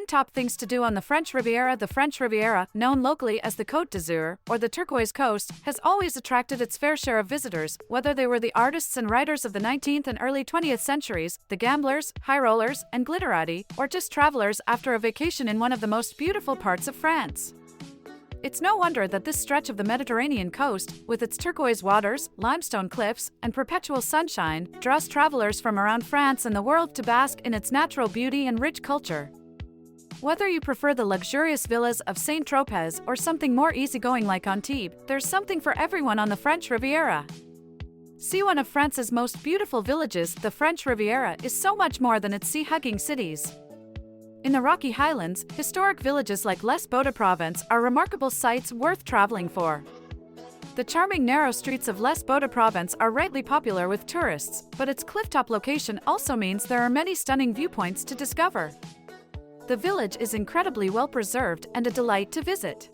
10 top things to do on the French Riviera. The French Riviera, known locally as the Côte d'Azur, or the Turquoise Coast, has always attracted its fair share of visitors, whether they were the artists and writers of the 19th and early 20th centuries, the gamblers, high rollers, and glitterati, or just travelers after a vacation in one of the most beautiful parts of France. It's no wonder that this stretch of the Mediterranean coast, with its turquoise waters, limestone cliffs, and perpetual sunshine, draws travelers from around France and the world to bask in its natural beauty and rich culture. Whether you prefer the luxurious villas of Saint-Tropez or something more easygoing like Antibes, there's something for everyone on the French Riviera. See one of France's most beautiful villages. The French Riviera is so much more than its sea-hugging cities. In the Rocky Highlands, historic villages like Les Baux-de-Provence are remarkable sights worth traveling for. The charming narrow streets of Les Baux-de-Provence are rightly popular with tourists, but its clifftop location also means there are many stunning viewpoints to discover. The village is incredibly well preserved and a delight to visit.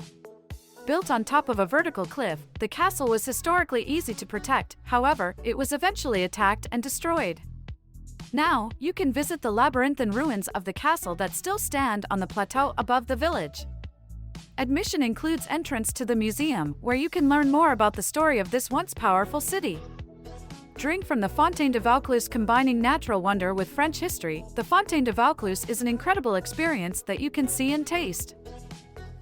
Built on top of a vertical cliff, the castle was historically easy to protect. However, it was eventually attacked and destroyed. Now, you can visit the labyrinthine ruins of the castle that still stand on the plateau above the village. Admission includes entrance to the museum, where you can learn more about the story of this once powerful city. Drink from the Fontaine-de-Vaucluse. Combining natural wonder with French history, the Fontaine-de-Vaucluse is an incredible experience that you can see and taste.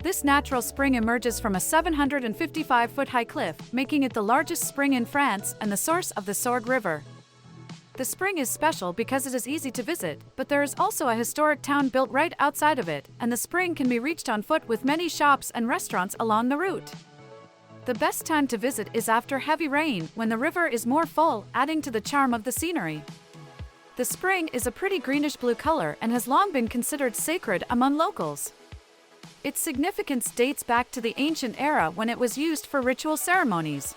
This natural spring emerges from a 755-foot-high cliff, making it the largest spring in France and the source of the Sorgue River. The spring is special because it is easy to visit, but there is also a historic town built right outside of it, and the spring can be reached on foot with many shops and restaurants along the route. The best time to visit is after heavy rain, when the river is more full, adding to the charm of the scenery. The spring is a pretty greenish-blue color and has long been considered sacred among locals. Its significance dates back to the ancient era when it was used for ritual ceremonies.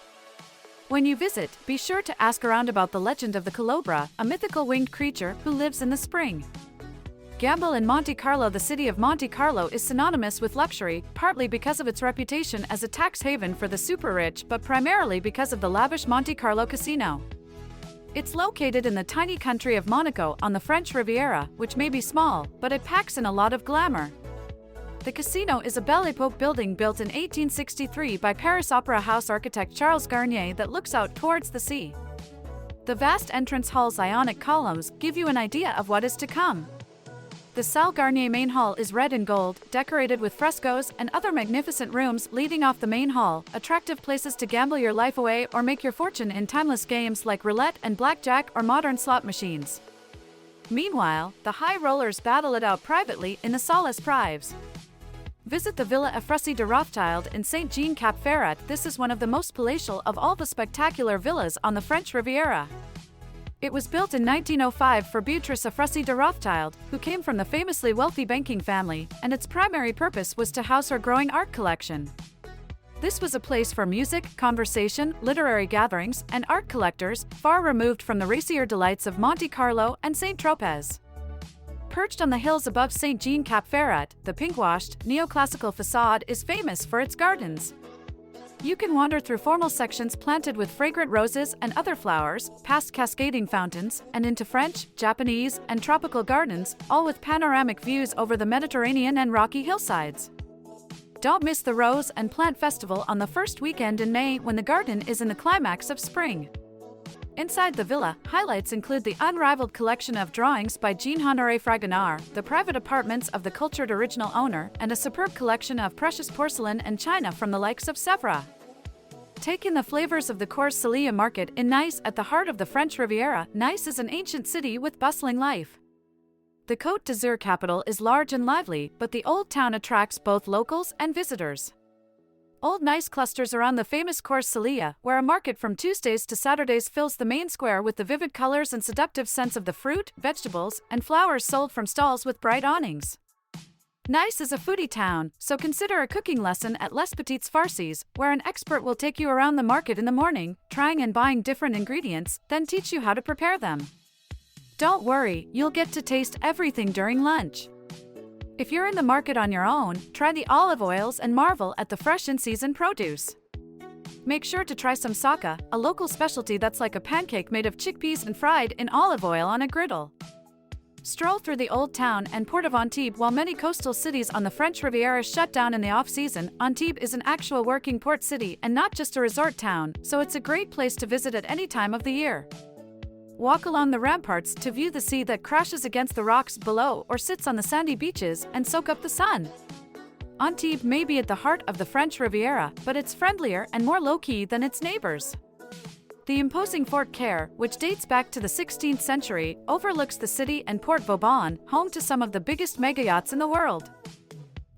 When you visit, be sure to ask around about the legend of the Colobra, a mythical winged creature who lives in the spring. Gamble in Monte Carlo. The city of Monte Carlo is synonymous with luxury, partly because of its reputation as a tax haven for the super-rich, but primarily because of the lavish Monte Carlo casino. It's located in the tiny country of Monaco on the French Riviera, which may be small, but it packs in a lot of glamour. The casino is a Belle Époque building built in 1863 by Paris Opera House architect Charles Garnier that looks out towards the sea. The vast entrance hall's Ionic columns give you an idea of what is to come. The Salle Garnier main hall is red and gold, decorated with frescoes and other magnificent rooms leading off the main hall, attractive places to gamble your life away or make your fortune in timeless games like roulette and blackjack or modern slot machines. Meanwhile, the high rollers battle it out privately in the Salle Prives. Visit the Villa Ephrussi de Rothschild in Saint-Jean-Cap-Ferrat. This is one of the most palatial of all the spectacular villas on the French Riviera. It was built in 1905 for Beatrice Ephrussi de Rothschild, who came from the famously wealthy banking family, and its primary purpose was to house her growing art collection. This was a place for music, conversation, literary gatherings, and art collectors, far removed from the racier delights of Monte Carlo and Saint-Tropez. Perched on the hills above Saint-Jean-Cap-Ferrat, the pink-washed, neoclassical facade is famous for its gardens. You can wander through formal sections planted with fragrant roses and other flowers, past cascading fountains, and into French, Japanese, and tropical gardens, all with panoramic views over the Mediterranean and rocky hillsides. Don't miss the Rose and Plant Festival on the first weekend in May when the garden is in the climax of spring. Inside the villa, highlights include the unrivaled collection of drawings by Jean-Honoré Fragonard, the private apartments of the cultured original owner, and a superb collection of precious porcelain and china from the likes of Sèvres. Take in the flavors of the Cours Saleya market in Nice at the heart of the French Riviera. Nice is an ancient city with bustling life. The Côte d'Azur capital is large and lively, but the old town attracts both locals and visitors. Old Nice clusters around the famous Cours Saleya, where a market from Tuesdays to Saturdays fills the main square with the vivid colors and seductive scents of the fruit, vegetables, and flowers sold from stalls with bright awnings. Nice is a foodie town, so consider a cooking lesson at Les Petites Farcies, where an expert will take you around the market in the morning, trying and buying different ingredients, then teach you how to prepare them. Don't worry, you'll get to taste everything during lunch. If you're in the market on your own, try the olive oils and marvel at the fresh in-season produce. Make sure to try some saka, a local specialty that's like a pancake made of chickpeas and fried in olive oil on a griddle. Stroll through the old town and port of Antibes. While many coastal cities on the French Riviera shut down in the off-season, Antibes is an actual working port city and not just a resort town, so it's a great place to visit at any time of the year. Walk along the ramparts to view the sea that crashes against the rocks below or sits on the sandy beaches and soak up the sun. Antibes may be at the heart of the French Riviera, but it's friendlier and more low-key than its neighbors. The imposing Fort Care, which dates back to the 16th century, overlooks the city and Port Vauban, home to some of the biggest megayachts in the world.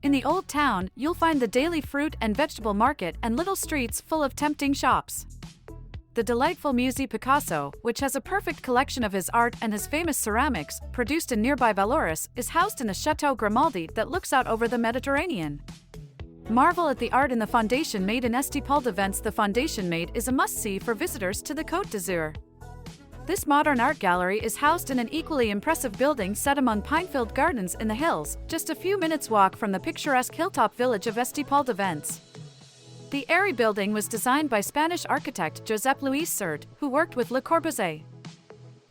In the old town, you'll find the daily fruit and vegetable market and little streets full of tempting shops. The delightful Musée Picasso, which has a perfect collection of his art and his famous ceramics, produced in nearby Villefranche, is housed in a Chateau Grimaldi that looks out over the Mediterranean. Marvel at the art in the Fondation made in St-Paul-de-Vence. The Fondation Maeght is a must-see for visitors to the Côte d'Azur. This modern art gallery is housed in an equally impressive building set among pine-filled gardens in the hills, just a few minutes' walk from the picturesque hilltop village of St-Paul-de-Vence. The airy building was designed by Spanish architect Josep Louis Sert, who worked with Le Corbusier.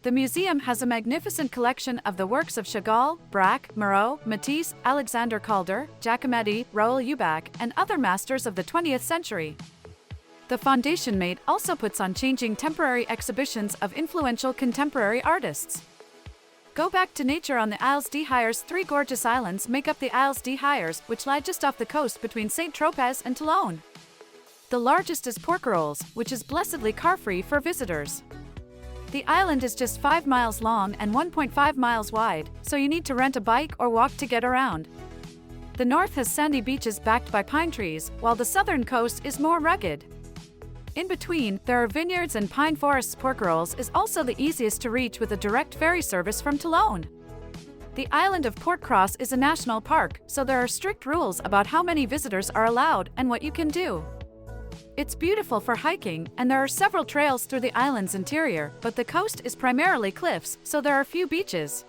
The museum has a magnificent collection of the works of Chagall, Braque, Moreau, Matisse, Alexander Calder, Giacometti, Raoul Ubach, and other masters of the 20th century. The Fondation Maeght also puts on changing temporary exhibitions of influential contemporary artists. Go back to nature on the Iles des Hyères. 3 gorgeous islands make up the Iles des Hyères, which lie just off the coast between Saint-Tropez and Toulon. The largest is Porquerolles, which is blessedly car-free for visitors. The island is just 5 miles long and 1.5 miles wide, so you need to rent a bike or walk to get around. The north has sandy beaches backed by pine trees, while the southern coast is more rugged. In between, there are vineyards and pine forests. Porquerolles is also the easiest to reach with a direct ferry service from Toulon. The island of Port-Cross is a national park, so there are strict rules about how many visitors are allowed and what you can do. It's beautiful for hiking, and there are several trails through the island's interior, but the coast is primarily cliffs, so there are few beaches.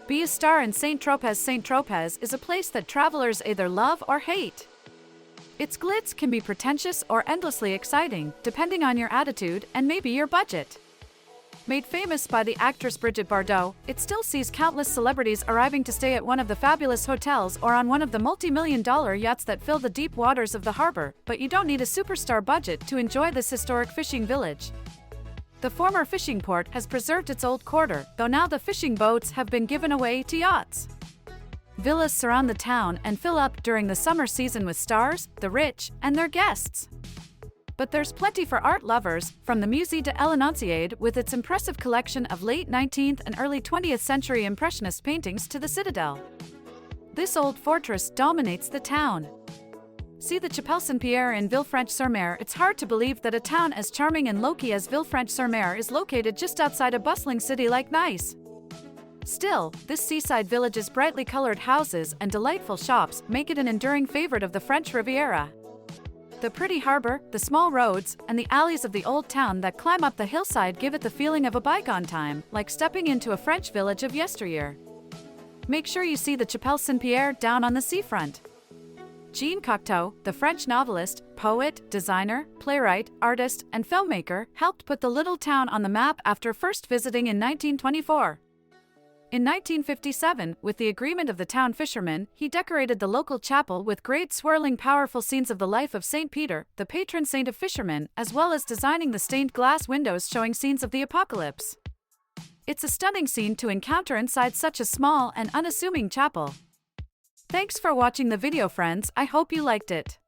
Be a star in Saint-Tropez. Saint-Tropez is a place that travelers either love or hate. Its glitz can be pretentious or endlessly exciting, depending on your attitude and maybe your budget. Made famous by the actress Brigitte Bardot, it still sees countless celebrities arriving to stay at one of the fabulous hotels or on one of the multi-million-dollar yachts that fill the deep waters of the harbor, but you don't need a superstar budget to enjoy this historic fishing village. The former fishing port has preserved its old quarter, though now the fishing boats have been given away to yachts. Villas surround the town and fill up during the summer season with stars, the rich, and their guests. But there's plenty for art lovers, from the Musée de l'Annonciade with its impressive collection of late 19th and early 20th century Impressionist paintings to the Citadel. This old fortress dominates the town. See the Chapelle St-Pierre in Villefranche-sur-Mer. It's hard to believe that a town as charming and low-key as Villefranche-sur-Mer is located just outside a bustling city like Nice. Still, this seaside village's brightly colored houses and delightful shops make it an enduring favorite of the French Riviera. The pretty harbor, the small roads, and the alleys of the old town that climb up the hillside give it the feeling of a bygone time, like stepping into a French village of yesteryear. Make sure you see the Chapelle Saint-Pierre down on the seafront. Jean Cocteau, the French novelist, poet, designer, playwright, artist, and filmmaker, helped put the little town on the map after first visiting in 1924. In 1957, with the agreement of the town fishermen, he decorated the local chapel with great swirling powerful scenes of the life of Saint Peter, the patron saint of fishermen, as well as designing the stained glass windows showing scenes of the apocalypse. It's a stunning scene to encounter inside such a small and unassuming chapel. Thanks for watching the video, friends. I hope you liked it.